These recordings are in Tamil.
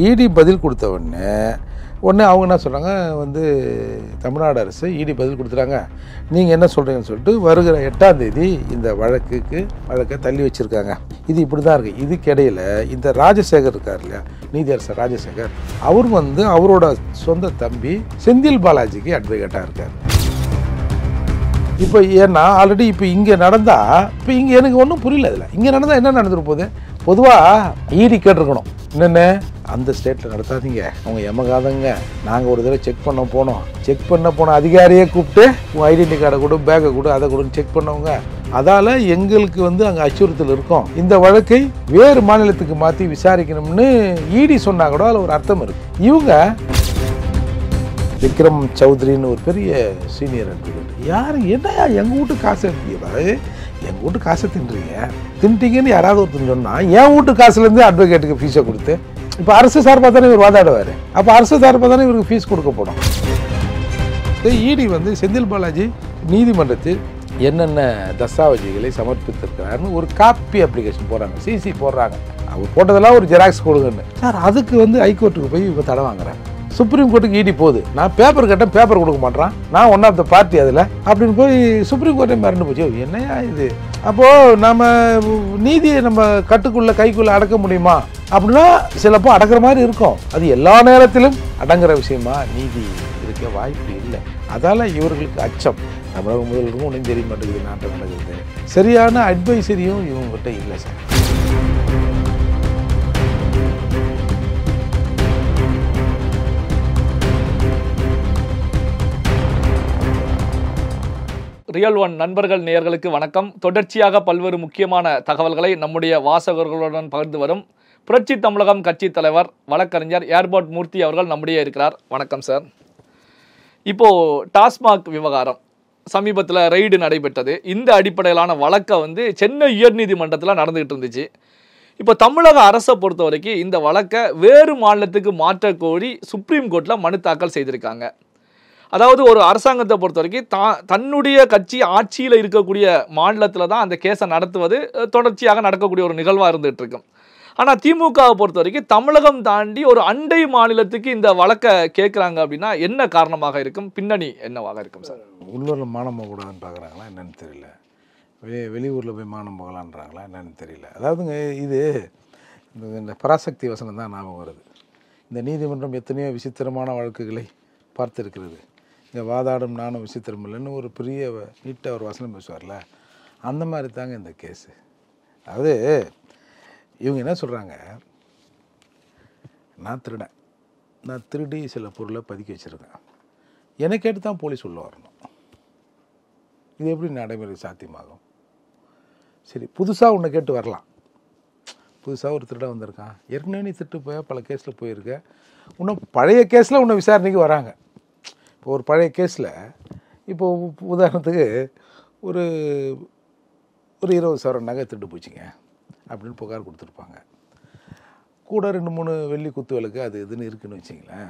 இடி பதில் கொடுத்த உடனே அவங்க என்ன சொல்கிறாங்க, வந்து தமிழ்நாடு அரசு இடி பதில் கொடுத்துட்டாங்க, நீங்கள் என்ன சொல்கிறீங்கன்னு சொல்லிட்டு வருகிற 8ஆம் தேதி இந்த வழக்கை தள்ளி வச்சுருக்காங்க. இது இப்படி தான் இருக்குது. இதுக்கிடையில் இந்த ராஜசேகர் இருக்கார் இல்லையா, நீதியரசர் ராஜசேகர், அவர் வந்து அவரோட சொந்த தம்பி செந்தில் பாலாஜிக்கு அட்வொகேட்டாக இருக்கார். இப்போ ஏன்னா ஆல்ரெடி இப்போ இங்கே நடந்தால், இப்போ இங்கே எனக்கு ஒன்றும் புரியல. இதில் இங்கே நடந்தால் என்ன நடந்துட்டு போகுது? பொதுவாக இடி கேட்டிருக்கணும், என்னென்ன அந்த ஸ்டேட்டில் நடத்தாதீங்க, அவங்க எமகாதங்க, நாங்கள் ஒரு தடவை செக் பண்ண போன அதிகாரியே கூப்பிட்டு உங்கள் ஐடென்டி கார்டை கொடு, பேக்கை கொடு, அதை கொடுன்னு செக் பண்ணவங்க. அதால் எங்களுக்கு வந்து அங்கே அச்சுறுத்தல் இருக்கும், இந்த வழக்கை வேறு மாநிலத்துக்கு மாற்றி விசாரிக்கணும்னு இடி சொன்னால் கூட அதில் ஒரு அர்த்தம் இருக்குது. இவங்க விக்ரம் சௌத்ரின்னு ஒரு பெரிய சீனியர் அட்வொகேட், யார் என்னையா எங்கள் வீட்டு காசு எடுத்தீங்க, எங்கள் வீட்டு காசை தின்ட்டீங்கன்னு யாராவது ஒருத்தர் சொன்னால் என் வீட்டு காசுலேருந்து அட்வொகேட்டுக்கு ஃபீஸை கொடுத்து, இப்போ அரசு சார்பாக தானே இவர் வாதாடுவார், அப்போ அரசு சார்பாக தானே இவருக்கு ஃபீஸ் கொடுக்கப்படும். இடி வந்து செந்தில் பாலாஜி நீதிமன்றத்தில் என்னென்ன தஸ்தாவேஜுகளை சமர்ப்பித்திருக்கிறாருன்னு ஒரு காப்பி அப்ளிகேஷன் போடுறாங்க, சிசி போடுறாங்க. அவர் போட்டதெல்லாம் ஒரு ஜெராக்ஸ் கொடுங்கன்னு. சார் அதுக்கு வந்து ஹைகோர்ட்டுக்கு போய் இவங்க தடை வாங்குறாங்க. சுப்ரீம் கோர்ட்டுக்கு இடி போகுது, நான் பேப்பர் கேட்டேன், பேப்பர் கொடுக்க மாட்டேறான், நான் ஒன் ஆஃப் த பார்ட்டி அதில் அப்படின்னு போய் சுப்ரீம் கோர்ட்டே மிரண்டு போச்சு. என்னையா இது? அப்போது நம்ம நீதியை நம்ம கைக்குள்ளே அடக்க முடியுமா அப்படின்னா சிலப்போ அடக்கிற மாதிரி இருக்கும். அது எல்லா நேரத்திலும் அடங்குற விஷயமா நீதி இருக்க வாய்ப்பு இல்லை. அதால் இவர்களுக்கு அச்சம். தமிழக முதல்வருக்கும் ஒன்றும் தெரிய மாட்டேங்குது நாட்டில் நடக்குது, சரியான அட்வைசரியும் இவங்ககிட்ட இல்லை சார். ரியல் ஒன் நண்பர்கள் நேயர்களுக்கு வணக்கம். தொடர்ச்சியாக பல்வேறு முக்கியமான தகவல்களை நம்முடைய வாசகர்களுடன் பகிர்ந்து வரும் புரட்சி தமிழகம் கட்சி தலைவர் வழக்கறிஞர் ஏர்போர்ட் மூர்த்தி அவர்கள் நம்முடைய இருக்கிறார். வணக்கம் சார். இப்போது டாஸ்மாக் விவகாரம் சமீபத்தில் ரெய்டு நடைபெற்றது. இந்த அடிப்படையிலான வழக்கை வந்து சென்னை உயர்நீதிமன்றத்தில் நடந்துகிட்டு இருந்துச்சு. இப்போ தமிழக அரசை பொறுத்த வரைக்கும் இந்த வழக்கை வேறு மாநிலத்துக்கு மாற்ற கோரி சுப்ரீம் கோர்ட்டில் மனு தாக்கல் செய்திருக்காங்க. அதாவது ஒரு அரசாங்கத்தை பொறுத்த வரைக்கும் தன்னுடைய கட்சி ஆட்சியில் இருக்கக்கூடிய மாநிலத்தில் தான் அந்த கேஸை நடத்துவது தொடர்ச்சியாக நடக்கக்கூடிய ஒரு நிகழ்வாக இருந்துகிட்டு இருக்கும். ஆனால் திமுகவை பொறுத்த வரைக்கும் தமிழகம் தாண்டி ஒரு அண்டை மாநிலத்துக்கு இந்த வழக்கை கேட்குறாங்க அப்படின்னா என்ன காரணமாக இருக்கும், பின்னணி என்னவாக இருக்கும் சார்? உள்ளூரில் மானம் போகக்கூடாதுன்னு பார்க்குறாங்களா என்னன்னு தெரியல, வெளியூரில் போய் மானம் போகலான்றாங்களா என்னன்னு தெரியல. அதாவதுங்க இது இந்த பராசக்தி வசனம் தான் ஞாபகம் வருது. இந்த நீதிமன்றம் எத்தனையோ விசித்திரமான வழக்குகளை பார்த்துருக்கிறது, இங்கே வாதாடும் நானும் விசித்திரம் இல்லைன்னு ஒரு பெரிய நீட்டாக ஒரு வசனம் பேசுவார்ல, அந்த மாதிரி தாங்க இந்த கேஸு. அதாவது இவங்க என்ன சொல்கிறாங்க, நான் திருடி சில பொருளை பதுக்கி வச்சுருக்கேன், என்னை கேட்டு தான் போலீஸ் உள்ள வரணும். இது எப்படி நடைமுறை சாத்தியமாகும்? சரி, புதுசாக உன்னை கேட்டு வரலாம், புதுசாக ஒரு திருட வந்திருக்கான், ஏற்கனவே நீ திருட்டு போய் பல கேஸில் போயிருக்க, இன்னும் பழைய கேஸில் உன்னை விசாரணைக்கு வராங்க. இப்போ ஒரு பழைய கேஸில் இப்போது உதாரணத்துக்கு ஒரு 20,000 நகை திருட்டு போச்சுங்க அப்படின்னு புகார் கொடுத்துருப்பாங்க. கூட 2-3 வெள்ளி குத்து விளக்கு அது இதுன்னு இருக்குதுன்னு வச்சிங்களேன்.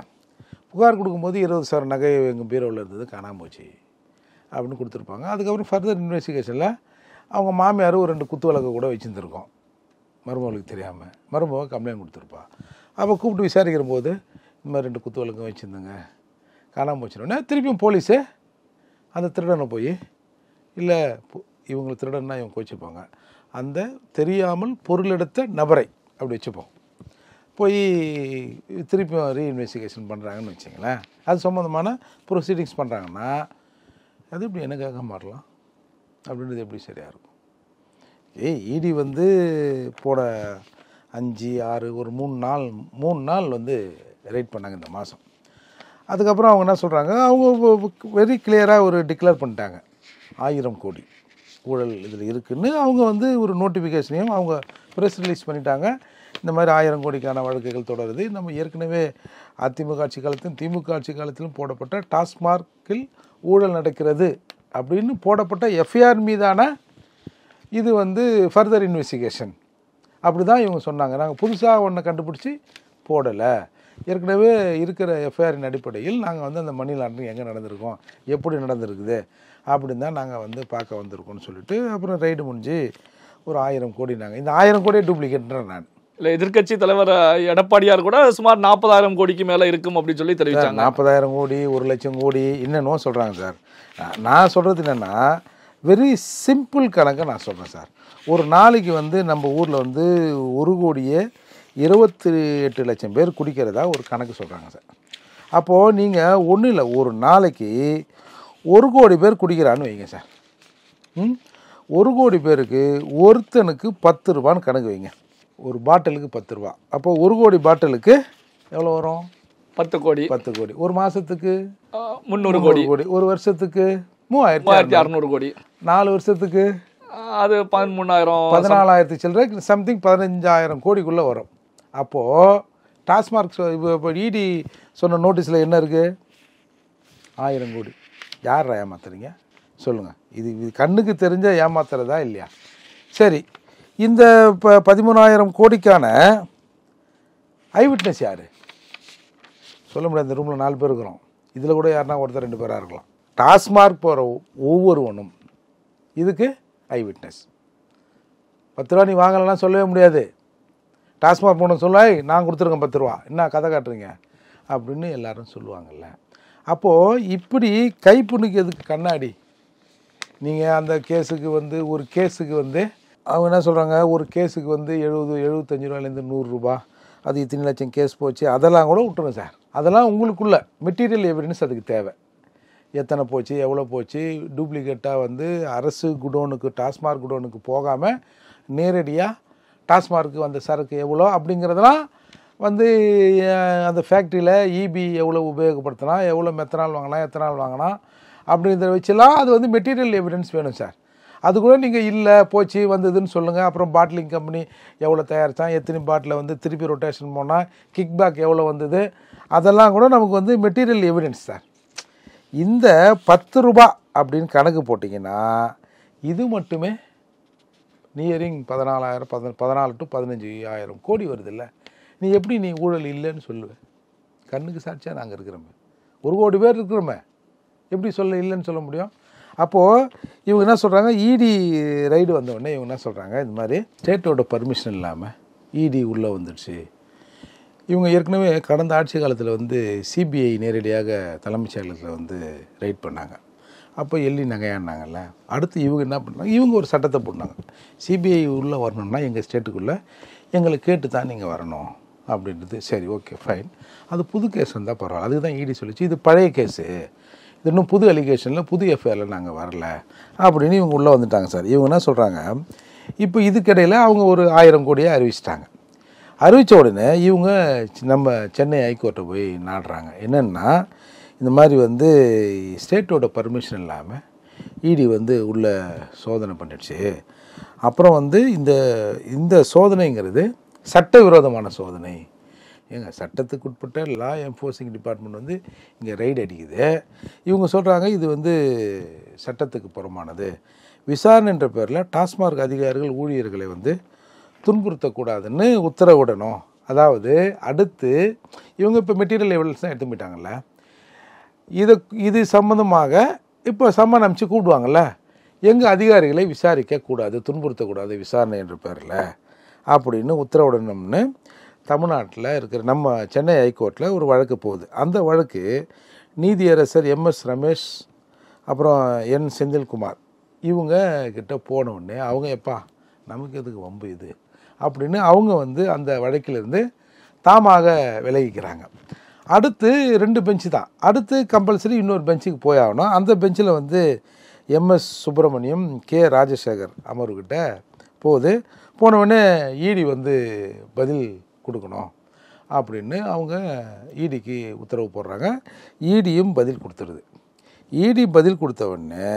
புகார் கொடுக்கும்போது 20,000 நகை எங்கள் பீரோவில் இருந்தது காணாமல் போச்சு அப்படின்னு கொடுத்துருப்பாங்க. அதுக்கப்புறம் ஃபர்தர் இன்வெஸ்டிகேஷனில் அவங்க மாமியார் ஒரு 2 குத்து விளக்கு கூட வச்சுருந்துருக்கோம், மருமகளுக்கு தெரியாமல். மருமக கம்ப்ளைண்ட் கொடுத்துருப்பா. அப்போ கூப்பிட்டு விசாரிக்கிற போது இந்த மாதிரி 2 குத்து விளக்கு வச்சுருந்தேங்க காணாமல் போச்சுனோடனே திருப்பியும் போலீஸு அந்த திருடனை போய், இல்லை இவங்களை திருடன்னா இவங்க கோச்சிப்பாங்க, அந்த தெரியாமல் பொருள் எடுத்த நபரை அப்படி வச்சுப்போம், போய் திருப்பியும் ரீஇன்வெஸ்டிகேஷன் பண்ணுறாங்கன்னு வச்சிங்களேன். அது சம்மந்தமான ப்ரொசீடிங்ஸ் பண்ணுறாங்கன்னா அது இப்படி எனக்காக மாறலாம் அப்படின்றது எப்படி சரியாக இருக்கும்? இடி வந்து போன 5, 6 ஒரு 3 நாள் வந்து ரைட் பண்ணாங்க இந்த மாதம். அதுக்கப்புறம் அவங்க என்ன சொல்கிறாங்க, அவங்க வெரி கிளியராக ஒரு டிக்ளேர் பண்ணிட்டாங்க, 1000 கோடி ஊழல் இதில் இருக்குதுன்னு. அவங்க வந்து ஒரு நோட்டிஃபிகேஷனையும் அவங்க ப்ரெஸ் ரிலீஸ் பண்ணிட்டாங்க. இந்த மாதிரி 1000 கோடிக்கான வழக்குகள் தொடருது. நம்ம ஏற்கனவே அதிமுக ஆட்சி காலத்திலும் திமுக ஆட்சி காலத்திலும் போடப்பட்ட டாஸ்மார்க்கில் ஊழல் நடக்கிறது அப்படின்னு போடப்பட்ட எஃப்ஐஆர் மீதான இது வந்து ஃபர்தர் இன்வெஸ்டிகேஷன் அப்படி தான் இவங்க சொன்னாங்க. நாங்கள் புதுசாக ஒன்றை கண்டுபிடிச்சி போடலை, ஏற்கனவே இருக்கிற எஃப்ஐஆரின் அடிப்படையில் நாங்கள் வந்து அந்த மணி லாண்டரிங் எங்கே நடந்திருக்கோம், எப்படி நடந்திருக்குது அப்படின்னு தான் நாங்கள் வந்து பார்க்க வந்திருக்கோம்னு சொல்லிட்டு அப்புறம் ரைடு முடிஞ்சு ஒரு 1000 கோடி. நாங்கள் இந்த 1000 கோடியே டூப்ளிகேட்ன்றேன் நான். இல்லை, எதிர்க்கட்சி தலைவர் எடப்பாடியார் கூட சுமார் 40,000 கோடிக்கு மேலே இருக்கும் அப்படின்னு சொல்லி தெரிவித்தாங்க. 40,000 கோடி 1,00,000 கோடி இன்னும் சொல்கிறாங்க சார். நான் சொல்கிறது என்னென்னா வெரி சிம்பிள் கணக்கை நான் சொல்கிறேன் சார். ஒரு நாளைக்கு வந்து நம்ம ஊரில் வந்து 1,28,00,000 பேர் குடிக்கிறதா ஒரு கணக்கு சொல்கிறாங்க சார். அப்போது நீங்கள் ஒன்றும் இல்லை, ஒரு நாளைக்கு 1 கோடி பேர் குடிக்கிறான்னு வைங்க சார். 1 கோடி பேருக்கு ஒருத்தனுக்கு 10 ரூபான்னு கணக்கு வைங்க. ஒரு பாட்டிலுக்கு 10 ரூபா. அப்போ 1 கோடி பாட்டிலுக்கு எவ்வளோ வரும்? 10 கோடி. 10 கோடி. ஒரு மாதத்துக்கு 300 கோடி. ஒரு வருஷத்துக்கு 3,600 கோடி. 4 வருஷத்துக்கு அது 13,000 14,000 சில்லறை சம்திங் 15,000 கோடிக்குள்ளே வரும். அப்போது டாஸ்மார்க் இப்போ இடி சொன்ன நோட்டீஸில் என்ன இருக்குது? 1000 கோடி. யார் ஏமாத்துறீங்க சொல்லுங்கள்? இது கண்ணுக்கு தெரிஞ்ச ஏமாத்துறதா இல்லையா? சரி, இந்த இப்போ 13,000 கோடிக்கான ஐவிட்னஸ் யார்? சொல்ல முடியாது. இந்த ரூமில் 4 பேர் இருக்கிறோம். இதில் கூட யாருன்னா ஒருத்தர் 2 பேராக இருக்கலாம். டாஸ்மார்க் போகிற ஒவ்வொருவனும் இதுக்கு ஐவிட்னஸ். 10 ரூபா நீ வாங்கலாம் சொல்லவே முடியாது. டாஸ்மார்க் போகணும் சொல்ல, நான் கொடுத்துருக்கேன் 10 ரூபா, என்ன கதை காட்டுறீங்க அப்படின்னு எல்லாரும் சொல்லுவாங்கள்ல. அப்போது இப்படி கைப்புண்ணுக்கு எதுக்கு கண்ணாடி? நீங்கள் அந்த கேஸுக்கு வந்து ஒரு கேஸுக்கு வந்து அவங்க என்ன சொல்கிறாங்க, ஒரு கேஸுக்கு வந்து 75 ரூபாயிலேருந்து 100 ரூபா, அது இத்தனை லட்சம் கேஸ் போச்சு, அதெல்லாம் கூட விட்டுருங்க சார். அதெல்லாம் உங்களுக்குள்ள மெட்டீரியல் எவிடன்ஸ் அதுக்கு தேவை. எத்தனை போச்சு, எவ்வளோ போச்சு, டூப்ளிகேட்டாக வந்து அரசு குடோனுக்கு டாஸ்மார்க் குடோனுக்கு போகாமல் நேரடியாக டாஸ்மார்க்கு வந்த சரக்கு எவ்வளோ அப்படிங்கிறதெல்லாம் வந்து அந்த ஃபேக்ட்ரியில் இபி எவ்வளோ உபயோகப்படுத்தினா, எவ்வளோ மெத்தனால் வாங்கினா, எத்தனால் வாங்கினா அப்படிங்கிறத வச்சுலாம் அது வந்து மெட்டீரியல் எவிடன்ஸ் வேணும் சார். அது கூட நீங்கள் இல்லை போச்சு வந்ததுன்னு சொல்லுங்கள். அப்புறம் பாட்டிலிங் கம்பெனி எவ்வளோ தயாரித்தான், எத்தனை பாட்டில் வந்து திருப்பி ரொட்டேஷன் போனால் கிக் பேக் எவ்வளோ வந்தது, அதெல்லாம் கூட நமக்கு வந்து மெட்டீரியல் எவிடன்ஸ் சார். இந்த 10 ரூபா அப்படின்னு கணக்கு போட்டிங்கன்னா இது மட்டுமே நியரிங் 14 to 15,000 கோடி வருது இல்லை. நீ எப்படி நீ ஊழல் இல்லைன்னு சொல்லுவேன்? கண்ணுக்கு சாட்சியாக நாங்கள் இருக்கிறோமே, 1 கோடி பேர் இருக்கிறோமே, எப்படி சொல்ல இல்லைன்னு சொல்ல முடியும்? அப்போது இவங்க என்ன சொல்கிறாங்க, இடி ரைடு வந்தவுடனே இவங்க என்ன சொல்கிறாங்க, இந்த மாதிரி ஸ்டேட்டோட பர்மிஷன் இல்லாமல் இடி உள்ளே வந்துடுச்சு. இவங்க ஏற்கனவே கடந்த ஆட்சி காலத்தில் வந்து சிபிஐ நேரடியாக தலைமைச் செயலகத்தில் வந்து ரைட் பண்ணாங்க. அப்போ எள்ளி நகையானாங்கல்ல. அடுத்து இவங்க என்ன பண்ணாங்க, இவங்க ஒரு சட்டத்தை போட்டாங்க, சிபிஐ உள்ளே வரணும்னா எங்கள் ஸ்டேட்டுக்குள்ளே எங்களை கேட்டு தான் நீங்கள் வரணும் அப்படின்றது. சரி, ஓகே, ஃபைன். அது புது கேஸ் இருந்தால் பரவாயில்ல, அதுக்கு தான் இடி சொல்லிச்சு. இது பழைய கேஸு, இது இன்னும் புது அலிகேஷனில் புது எஃப்ஐஆரில் நாங்கள் வரல அப்படின்னு இவங்க உள்ளே வந்துட்டாங்க சார். இவங்க என்ன சொல்கிறாங்க, இப்போ இதுக்கிடையில் அவங்க ஒரு 1000 கோடியை அறிவிச்சிட்டாங்க. அறிவித்த உடனே இவங்க நம்ம சென்னை ஹைகோர்ட்டை போய் நாடுறாங்க. என்னென்னா இந்த மாதிரி வந்து ஸ்டேட்டோட பர்மிஷன் இல்லாமல் இடி வந்து உள்ள சோதனை பண்ணிடுச்சு. அப்புறம் வந்து இந்த சோதனைங்கிறது சட்டவிரோதமான சோதனை. ஏங்க, சட்டத்துக்கு உட்பட்ட லா என்ஃபோர்ஸிங் டிபார்ட்மெண்ட் வந்து இங்கே ரைடு அடிக்குது. இவங்க சொல்கிறாங்க இது வந்து சட்டத்துக்கு புறமானது. விசாரணைன்ற பேரில் டாஸ்மார்க் அதிகாரிகள் ஊழியர்களை வந்து துன்புறுத்தக்கூடாதுன்னு உத்தரவிடணும். அதாவது அடுத்து இவங்க இப்போ மெட்டீரியல் எவிடன்ஸ் தான் எடுத்து போயிட்டாங்கல்ல, இது சம்மந்தமாக இப்போ சம்மன் அனுப்பிச்சு கூப்பிடுவாங்கள்ல, எங்கள் அதிகாரிகளை விசாரிக்கக்கூடாது, துன்புறுத்தக்கூடாது விசாரணை என்ற பேரில் அப்படின்னு உத்தரவிடணும்னு தமிழ்நாட்டில் இருக்கிற நம்ம சென்னை ஹைகோர்ட்டில் ஒரு வழக்கு போகுது. அந்த வழக்கு நீதியரசர் MS ரமேஷ் அப்புறம் N செந்தில்குமார் இவங்க கிட்ட போனவுடனே அவங்க எப்பா நமக்கு எதுக்கு வம்பு இது அப்படின்னு அவங்க வந்து அந்த வழக்கிலிருந்து தாமாக விலகிக்கிறாங்க. அடுத்து 2 பெஞ்சு தான், அடுத்து கம்பல்சரி இன்னொரு பெஞ்சுக்கு போயாகணும். அந்த பெஞ்சில் வந்து MS சுப்பிரமணியம் K ராஜசேகர் அமர்வுக்கிட்ட போனவுடனே இடி வந்து பதில் கொடுக்கணும் அப்படின்னு அவங்க இடிக்கு உத்தரவு போடுறாங்க. இடியும் பதில் கொடுத்துருது. இடி பதில் கொடுத்த உடனே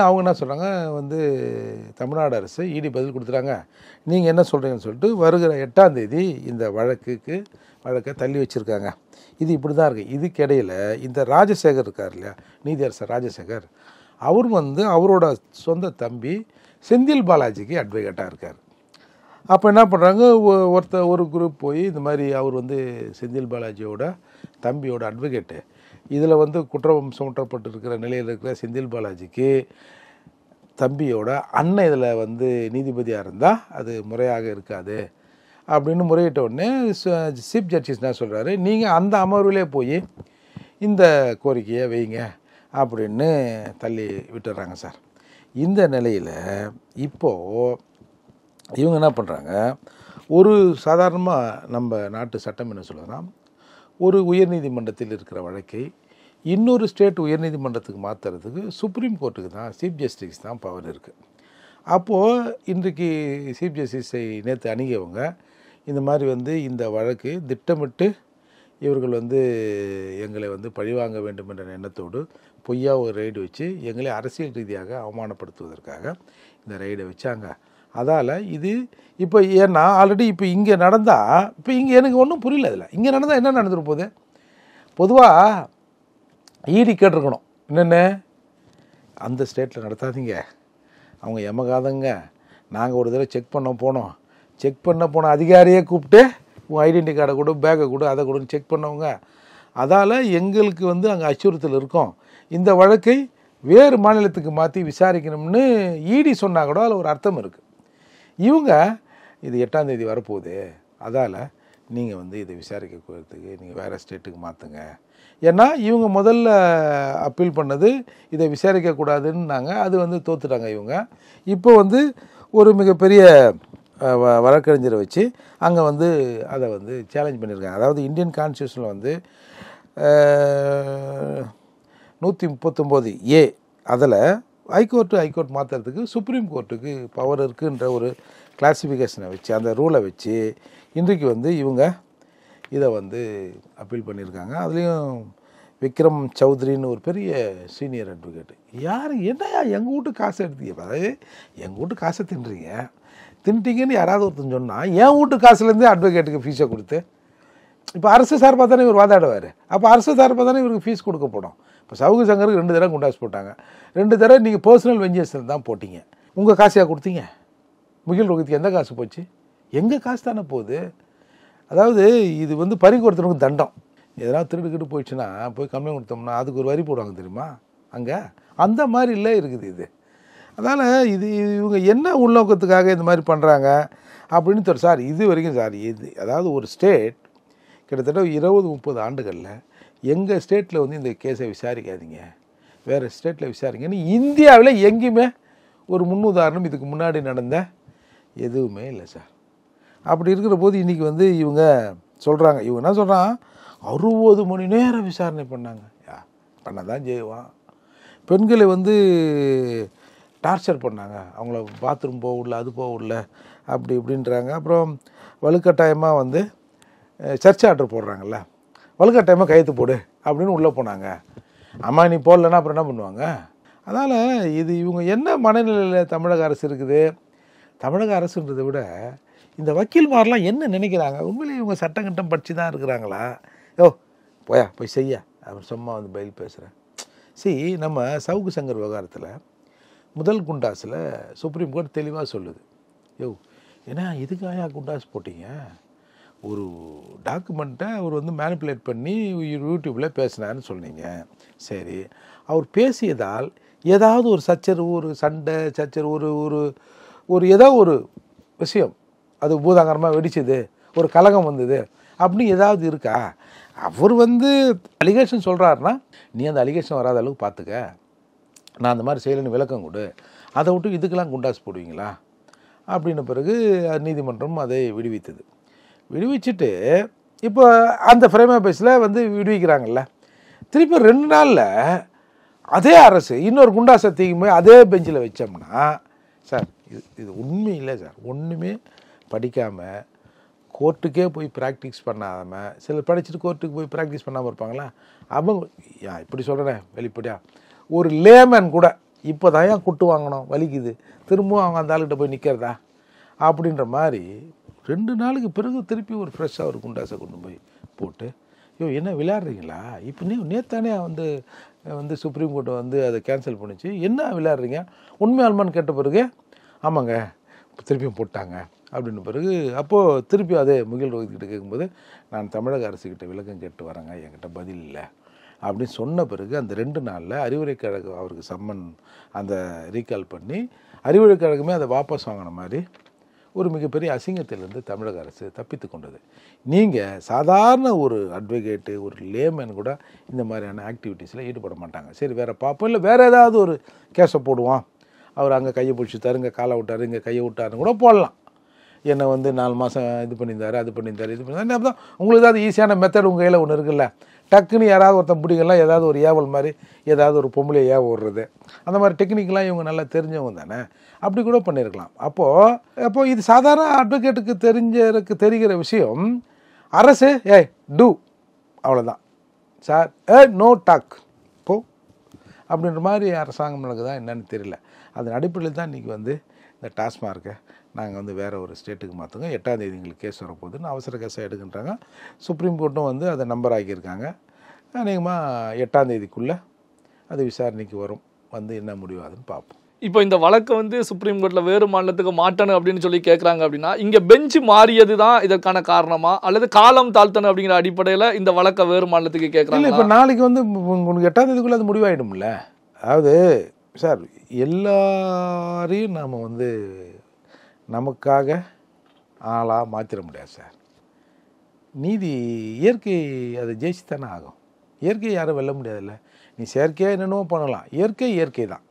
அவங்க என்ன சொல்கிறாங்க, வந்து தமிழ்நாடு அரசு இடி பதில் கொடுத்துட்டாங்க, நீங்கள் என்ன சொல்கிறீங்கன்னு சொல்லிட்டு வருகிற 8ஆம் தேதி இந்த வழக்கை தள்ளி வச்சுருக்காங்க. இது இப்படி தான் இருக்குது. இதுக்கிடையில் இந்த ராஜசேகர் இருக்கார் இல்லையா, நீதியரசர் ராஜசேகர், அவர் வந்து அவரோட சொந்த தம்பி செந்தில் பாலாஜிக்கு அட்வொகேட்டாக இருக்கார். அப்போ என்ன பண்ணுறாங்க, ஒரு குரூப் போய் இந்த மாதிரி அவர் வந்து செந்தில் பாலாஜியோட தம்பியோட அட்வொகேட்டு, இதில் வந்து குற்றம் சுமற்றப்பட்டிருக்கிற நிலையில் இருக்கிற செந்தில் பாலாஜிக்கு தம்பியோட அண்ணன் இதில் வந்து நீதிபதியாக இருந்தால் அது முறையாக இருக்காது அப்படின்னு முறையிட்ட உடனே சீஃப் ஜஸ்டிஸ் என்ன சொல்கிறாரு, நீங்கள் அந்த அமர்விலே போய் இந்த கோரிக்கையை வைங்க அப்படின்னு தள்ளி விட்டுறாங்க சார். இந்த நிலையில் இப்போது இவங்க என்ன பண்ணுறாங்க, ஒரு சாதாரணமாக நம்ம நாட்டு சட்டம் என்ன சொல்லுதுன்னா, ஒரு உயர்நீதிமன்றத்தில் இருக்கிற வழக்கை இன்னொரு ஸ்டேட் உயர்நீதிமன்றத்துக்கு மாற்றுறதுக்கு சுப்ரீம் கோர்ட்டுக்கு தான், சீஃப் ஜஸ்டிஸ் தான் பவர் இருக்குது. அப்போது இன்றைக்கு சீஃப் ஜஸ்டிஸை நேற்று அணுகியவங்க இந்த மாதிரி இந்த வழக்கு திட்டமிட்டு இவர்கள் எங்களை பழிவாங்க வேண்டும் என்ற எண்ணத்தோடு பொய்யா ஒரு ரைடு வச்சு எங்களை அரசியல் ரீதியாக அவமானப்படுத்துவதற்காக இந்த ரைடை வச்சாங்க. அதால் இது இப்போ ஏன்னா ஆல்ரெடி இப்போ இங்கே நடந்தால், இப்போ இங்கே எனக்கு ஒன்றும் புரியல. இதில் இங்கே நடந்தால் என்ன நடந்துட்டு போகுது? பொதுவாக ஈடி கேட்டிருக்கணும், என்னென்ன அந்த ஸ்டேட்டில் நடத்தாதீங்க, அவங்க எமகாதங்க, நாங்கள் ஒரு தடவை செக் போனோம், செக் போன அதிகாரியே கூப்பிட்டு உங்கள் ஐடென்டி கார்டை கொடு, பேக்கை கொடு, அதை கொடுன்னு செக் பண்ணவங்க. அதால் எங்களுக்கு அங்கே அச்சுறுத்தல் இருக்கும், இந்த வழக்கை வேறு மாநிலத்துக்கு மாற்றி விசாரிக்கணும்னு ஈடி சொன்னால் கூட அதில் ஒரு அர்த்தம் இருக்குது. இவங்க இது 8ஆம் தேதி வரப்போகுது, அதால் நீங்கள் இதை விசாரிக்க போகிறதுக்கு நீங்கள் வேறு ஸ்டேட்டுக்கு மாற்றுங்க. ஏன்னா இவங்க முதல்ல அப்பீல் பண்ணது இதை விசாரிக்கக்கூடாதுன்னாங்க, அது தோத்துட்டாங்க இவங்க. இப்போ ஒரு மிகப்பெரிய வழக்கறிஞரை வச்சு அங்கே அதை சேலஞ்ச் பண்ணியிருக்காங்க. அதாவது இந்தியன் கான்ஸ்டியூஷனில் 139A அதில் ஹைகோர்ட் மாற்றுறதுக்கு சுப்ரீம் கோர்ட்டுக்கு பவர் இருக்குன்ற ஒரு கிளாசிஃபிகேஷனை வச்சு, அந்த ரூலை வச்சு இன்றைக்கு இவங்க இதை அப்பீல் பண்ணியிருக்காங்க. அதுலேயும் விக்ரம் சௌத்ரின்னு ஒரு பெரிய சீனியர் அட்வொகேட், யார் என்னையா எங்கள் வீட்டு காசை எடுத்தீங்க, அதாவது எங்கள் வீட்டு காசை தின்ட்டீங்கன்னு யாராவது ஒருத்தன் சொன்னால் என் வீட்டு காசுலேருந்தே அட்வொகேட்டுக்கு ஃபீஸை கொடுத்து, இப்போ அரசு சார்பாக தானே இவர் வாதாடுவார், அப்போ அரசு சார்பாக தானே இவருக்கு ஃபீஸ் கொடுக்கப்படும். இப்போ சவுகு சங்கருக்கு 2 தடவை குண்டாஸ் போட்டாங்க, 2 தடவை நீங்கள் பர்சனல் வெஞ்சன்ஸில் தான் போட்டிங்க, உங்கள் காசையாக கொடுத்தீங்க. முகில் ரோஹித்துக்கு எந்த காசு போச்சு? எங்கள் காசு தானே போகுது. அதாவது இது பறிகொடுத்தவனுக்கு தண்டம். எதனா திருடுக்கிட்டு போயிடுச்சுன்னா போய் கம்ப்ளைண்ட் கொடுத்தோம்னா அதுக்கு ஒரு வரி போடுவாங்க தெரியுமா, அங்கே அந்த மாதிரி இல்லை இருக்குது இது. அதனால் இவங்க என்ன உள்நோக்கத்துக்காக இந்த மாதிரி பண்ணுறாங்க அப்படின்னு சார் இது வரைக்கும் சார் அதாவது ஒரு ஸ்டேட் கிட்டத்தட்ட 20-30 ஆண்டுகளில் எங்கள் ஸ்டேட்டில் இந்த கேஸை விசாரிக்காதீங்க, வேறு ஸ்டேட்டில் விசாரிங்கன்னு இந்தியாவில் எங்கேயுமே ஒரு முன்னுதாரணம் இதுக்கு முன்னாடி நடந்த எதுவுமே இல்லை சார். அப்படி இருக்கிற போது இன்றைக்கி இவங்க சொல்கிறாங்க, இவங்க என்ன சொல்கிறான், 60 மணி நேரம் விசாரணை பண்ணாங்க. பண்ண தான் செய்வான். பெண்களை டார்ச்சர் பண்ணாங்க, அவங்கள பாத்ரூம் போக விடல, அது போக விடல, அப்படி இப்படின்றாங்க. அப்புறம் வலுக்கட்டாயமாக சர்ச் ஆர்டர் போடுறாங்கல்ல, வலுக்கட்டாயமாக கையெழுத்து போடு அப்படின்னு உள்ளே போனாங்க. அம்மா நீ போடலன்னா அப்புறம் என்ன பண்ணுவாங்க? அதனால் இவங்க என்ன மனநிலையில் தமிழக அரசு இருக்குது, தமிழக அரசுன்றதை விட இந்த வக்கீல்மாரெலாம் என்ன நினைக்கிறாங்க, உண்மையிலே இவங்க சட்டங்கட்டம் படித்து தான் இருக்கிறாங்களா? போய் செய்ய அவர் சும்மா பயில் பேசுகிறேன். நம்ம சவுகு சங்கர் விவகாரத்தில் முதல் குண்டாஸில் சுப்ரீம் கோர்ட் தெளிவாக சொல்லுது, ஏன்னா இதுக்காக குண்டாஸ் போட்டிங்க, ஒரு டாக்குமெண்ட்டை அவர் மேனிப்புலேட் பண்ணி யூடியூப்பில் பேசினார்னு சொன்னீங்க. சரி, அவர் பேசியதால் ஏதாவது ஒரு சச்சரவு, ஒரு சண்டை சச்சரவு, ஒரு ஒரு ஏதோ ஒரு விஷயம் அது பூதாகரமாக வெடிச்சது, ஒரு கலகம் வந்தது அப்படின்னு ஏதாவது இருக்கா? அவர் அலிகேஷன் சொல்கிறாருன்னா நீ அந்த அலிகேஷன் வராத அளவுக்கு பார்த்துக்க, நான் அந்த மாதிரி செய்யலைன்னு விளக்கம் கொடு, அதை விட்டு இதுக்கெல்லாம் குண்டாஸ் போடுவீங்களா அப்படின்ன பிறகு நீதிமன்றம் அதை விடுவித்தது. விடுவிச்சுட்டு இப்போ அந்த ஃப்ரேம் ஆஃப் பேஸில் விடுவிக்கிறாங்கல்ல, திருப்பி 2 நாளில் அதே அரசு இன்னொரு குண்டாஸை தூக்கி போய் அதே பெஞ்சில் வச்சோம்னா சார் இது உண்மை இல்லை சார். ஒன்றுமே படிக்காமல் கோர்ட்டுக்கே போய் ப்ராக்டிஸ் பண்ணாமல், சிலர் படிச்சுட்டு கோர்ட்டுக்கு போய் ப்ராக்டிஸ் பண்ணாமல் இருப்பாங்களா, அவங்க இப்படி சொல்கிறேன் வெளிப்படையாக, ஒரு லேமன் கூட இப்போ தான் ஏன் குட்டு வாங்கணும், வலிக்குது, திரும்பவும் அவங்க அந்த ஆளுகிட்ட போய் நிற்கிறதா அப்படின்ற மாதிரி 2 நாளுக்கு பிறகு திருப்பி ஒரு ஃப்ரெஷ்ஷாக ஒரு குண்டாஸை கொண்டு போய் போட்டு, என்ன விளையாடுறீங்களா, இப்போ நேத்தானே சுப்ரீம் கோர்ட்டை அதை கேன்சல் பண்ணிச்சு, என்ன விளையாடுறீங்க, உண்மையாலுமான்னு கேட்ட பிறகு ஆமாங்க திருப்பியும் போட்டாங்க அப்படின்ன பிறகு அப்போது திருப்பி அதே முகில் ரோஹித்கிட்ட கேட்கும்போது நான் தமிழக அரசுக்கிட்ட விளக்கம் கேட்டு வரேங்க, என்கிட்ட பதில் இல்லை அப்படின்னு சொன்ன பிறகு அந்த 2 நாளில் அறிவுரை கழகம் அவருக்கு சம்மன் அந்த ரீகால் பண்ணி அறிவுரை கழகமே அதை வாபஸ் வாங்கின மாதிரி ஒரு மிகப்பெரிய அசிங்கத்திலிருந்து தமிழக அரசு தப்பித்து கொண்டது. நீங்கள் சாதாரண ஒரு அட்வொகேட்டு, ஒரு லேமேன் கூட இந்த மாதிரியான ஆக்டிவிட்டீஸில் ஈடுபட மாட்டாங்க. சரி வேறு பார்ப்போம், இல்லை வேறு ஏதாவது ஒரு கேஸை போடுவான், அவர் அங்கே கையை பிடிச்சிட்டாரு, இங்கே காலை விட்டார், இங்கே கையை விட்டாருன்னு கூட போடலாம். என்னை வந்து 4 மாதம் இது பண்ணியிருந்தாரு, அது பண்ணியிருந்தாரு, இது பண்ணியிருந்தாரு. அப்போ தான் உங்களுக்கு ஏதாவது ஈஸியான மெத்தட் உங்கள் கையில் ஒன்று இருக்குல்ல, டக்குன்னு யாராவது ஒருத்தன் பிடிக்கலாம், ஏதாவது ஒரு ஏவல் மாதிரி ஏதாவது ஒரு பொம்பளை ஏவ விடுறது, அந்த மாதிரி டெக்னிக்கெலாம் இவங்க நல்லா தெரிஞ்சவங்க தானே, அப்படி கூட பண்ணியிருக்கலாம். அப்போது இது சாதாரண அட்வொகேட்டுக்கு தெரிகிற விஷயம். அரசு டூ அவ்வளோதான் சார், நோ டாக் போ அப்படின்ற மாதிரி அரசாங்கம் நடக்குதா என்னன்னு தெரியல. அதன் அடிப்படையில் தான் இன்றைக்கி வந்து இந்த டாஸ்மார்க்கை நாங்கள் வந்து வேறு ஒரு ஸ்டேட்டுக்கு மாற்றுங்க, 8ஆம் தேதி எங்களுக்கு கேஸ் வரப்போகுதுன்னு அவசர கேஸாக எடுக்கின்றாங்க. சுப்ரீம் கோர்ட்டும் வந்து அதை நம்பர் ஆக்கியிருக்காங்க. அநேகமாக 8ஆம் தேதிக்குள்ளே அது விசாரணைக்கு வரும், வந்து என்ன முடிவாதுன்னு பார்ப்போம். இப்போ இந்த வழக்கை வந்து சுப்ரீம் கோர்ட்டில் வேறு மாநிலத்துக்கு மாற்றணும் அப்படின்னு சொல்லி கேட்குறாங்க அப்படின்னா, இங்கே பெஞ்சு மாறியது தான் இதற்கான காரணமா, அல்லது காலம் தாழ்த்தணும் அப்படிங்கிற அடிப்படையில் இந்த வழக்கை வேறு மாநிலத்துக்கு கேட்குறாங்க? இல்லை, இப்போ நாளைக்கு வந்து உங்களுக்கு 8ஆம் தேதிக்குள்ளே அது முடிவாயிடும்ல. அதாவது சார், எல்லாரையும் நாம் வந்து நமக்காக ஆளாக மாற்றிட முடியாது சார். நீதி இயற்கை அதை ஜெயிச்சு தானே ஆகும். இயற்கையை யாரும் வெல்ல முடியாதுல்ல. நீ செயற்கையாக என்னென்னவோ பண்ணலாம், இயற்கை தான்.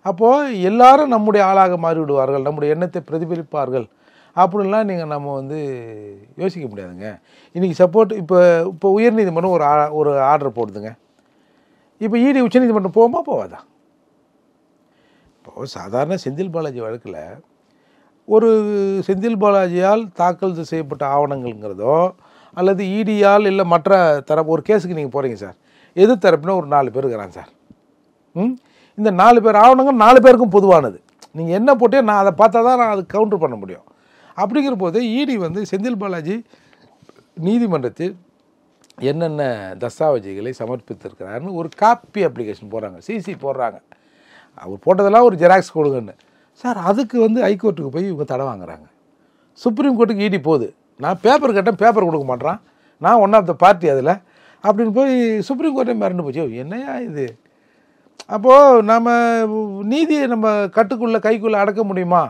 அப்போது எல்லாரும் நம்முடைய ஆளாக மாறிவிடுவார்கள், நம்முடைய எண்ணத்தை பிரதிபலிப்பார்கள் அப்படின்லாம் நீங்கள் நம்ம வந்து யோசிக்க முடியாதுங்க. இன்றைக்கி இப்போ உயர்நீதிமன்றம் ஒரு ஆர்டர் போடுதுங்க. இப்போ இடி உச்சநீதிமன்றம் போகுமா போவாதா? இப்போது சாதாரண செந்தில் பாலாஜி வழக்கில் ஒரு செந்தில் பாலாஜியால் தாக்கல் செய்யப்பட்ட ஆவணங்கள்ங்கிறதோ அல்லது இடியால் இல்லை மற்ற தரப்பு ஒரு கேஸுக்கு நீங்கள் போகிறீங்க சார், எது தரப்புனா ஒரு 4 பேர் இருக்கிறாங்க சார். இந்த 4 பேர் ஆவணங்கள் 4 பேருக்கும் பொதுவானது. நீங்கள் என்ன போட்டே நான் அதை பார்த்தா தான் நான் அது கவுண்டர் பண்ண முடியும். அப்படிங்கிற போது இடி வந்து செந்தில் பாலாஜி நீதிமன்றத்தில் என்னென்ன தஸ்தாவேஜுகளை சமர்ப்பித்திருக்கிறாருன்னு ஒரு காப்பி அப்ளிகேஷன் போடுறாங்க, சிசி போடுறாங்க. அவர் போட்டதெல்லாம் ஒரு ஜெராக்ஸ் கொடுங்கன்னு சார். அதுக்கு வந்து ஹைகோர்ட்டுக்கு போய் இவங்க தடை வாங்குறாங்க. சுப்ரீம் கோர்ட்டுக்கு இடி போகுது, நான் பேப்பர் கேட்டேன், பேப்பர் கொடுக்க மாட்டேறான், நான் ஒன் ஆஃப் த பார்ட்டி அதில் அப்படின்னு போய் சுப்ரீம் கோர்ட்டே மிரண்டு போச்சு. என்னையா இது? அப்போது நம்ம நீதியை நம்ம கைக்குள்ளே அடக்க முடியுமா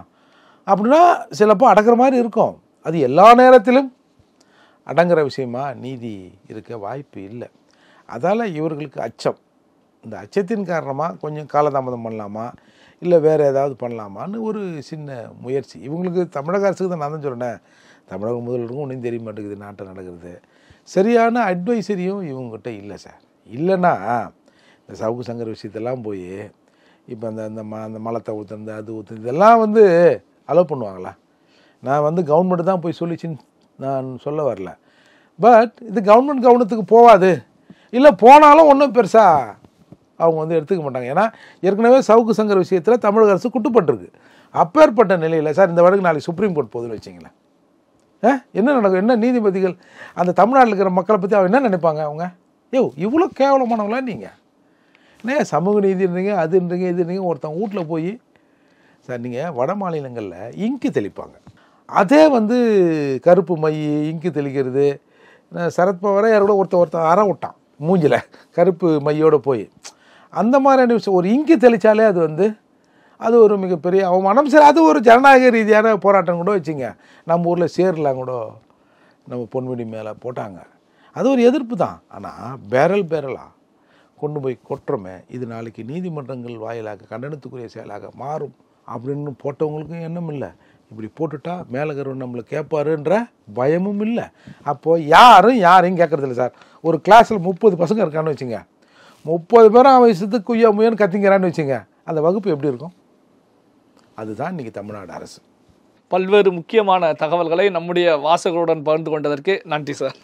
அப்படின்னா சிலப்போ அடக்கிற மாதிரி இருக்கும். அது எல்லா நேரத்திலும் அடங்குற விஷயமா நீதி இருக்க வாய்ப்பு இல்லை. அதால் இவர்களுக்கு அச்சம். இந்த அச்சத்தின் காரணமாக கொஞ்சம் காலதாமதம் பண்ணலாமா, இல்லை வேறு ஏதாவது பண்ணலாமான்னு ஒரு சின்ன முயற்சி இவங்களுக்கு. தமிழக அரசுக்கு தான் நான் தான் சொல்கிறேன், தமிழக முதல்வருக்கும் ஒன்றும் தெரிய மாட்டேங்குது நாட்டில் நடக்கிறது. சரியான அட்வைசரியும் இவங்ககிட்ட இல்லை சார். இல்லைன்னா இந்த சவுக்கு சங்கர் விஷயத்தெல்லாம் போய் இப்போ அந்த மலத்தை ஊற்றுறது, அது ஊற்றுறது, இதெல்லாம் வந்து அலோவ் பண்ணுவாங்களா? நான் வந்து கவர்மெண்ட் தான் போய் சொல்லிச்சின்னு நான் சொல்ல வரல. பட் இது கவர்மெண்ட் கவனத்துக்கு போகாது, இல்லை போனாலும் ஒன்றும் பெருசாக அவங்க வந்து எடுத்துக்க மாட்டாங்க. ஏன்னா ஏற்கனவே சவுக்கு சங்கர் விஷயத்தில் தமிழக அரசு குட்டுப்பட்டிருக்கு. அப்பேற்பட்ட நிலையில் சார் இந்த வழக்கு நாளைக்கு சுப்ரீம் கோர்ட் போகுதுன்னு வச்சிங்களேன், என்ன நடக்கும்? என்ன நீதிபதிகள் அந்த தமிழ்நாட்டில் இருக்கிற மக்களை பற்றி அவங்க என்ன நினைப்பாங்க? அவங்க இவ்வளோ கேவலமானவங்களா நீங்கள்? என்ன சமூக நீதின்றீங்க, அதுன்றீங்க, இதுன்றீங்க. ஒருத்தவங்க வீட்டில் போய் சார் நீங்கள் வட மாநிலங்களில் இங்கு தெளிப்பாங்க, அதே வந்து கருப்பு மை இங்கு தெளிக்கிறது. சரத்பவாரை யார் கூட ஒருத்தன் அற விட்டான் மூஞ்சில் கருப்பு மையோடு போய், அந்த மாதிரியான விஷயம் ஒரு இங்கு தெளித்தாலே அது வந்து அது ஒரு மிகப்பெரிய அவமானம். சரி, அது ஒரு ஜனநாயக ரீதியான போராட்டம் கூட வச்சுங்க. நம்ம ஊரில் சேர்லாம் கூட நம்ம பொன்முடி மேலே போட்டாங்க, அது ஒரு எதிர்ப்பு தான். ஆனால் பேரலாக கொண்டு போய் கொட்டுறோமே, இது நாளைக்கு நீதிமன்றங்கள் வாயிலாக கண்டனத்துக்குரிய செயலாக மாறும் அப்படின்னு போட்டவங்களுக்கும் எண்ணம் இல்லை. இப்படி போட்டுட்டா மேலகர்வன் நம்மளை கேட்பாருன்ற பயமும் இல்லை. அப்போது யாரையும் கேட்குறதில்ல சார். ஒரு கிளாஸில் 30 பசங்க இருக்கான்னு வச்சுங்க, 30 பேரும் அவன் இஷ்டத்துக்கு குய்யா முயன்னு கத்திங்கிறான்னு வச்சுங்க, அந்த வகுப்பு எப்படி இருக்கும்? அதுதான் இன்றைக்கி தமிழ்நாடு அரசு. பல்வேறு முக்கியமான தகவல்களை நம்முடைய வாசகர்களுடன் பகிர்ந்து கொண்டதற்கு நன்றி சார்.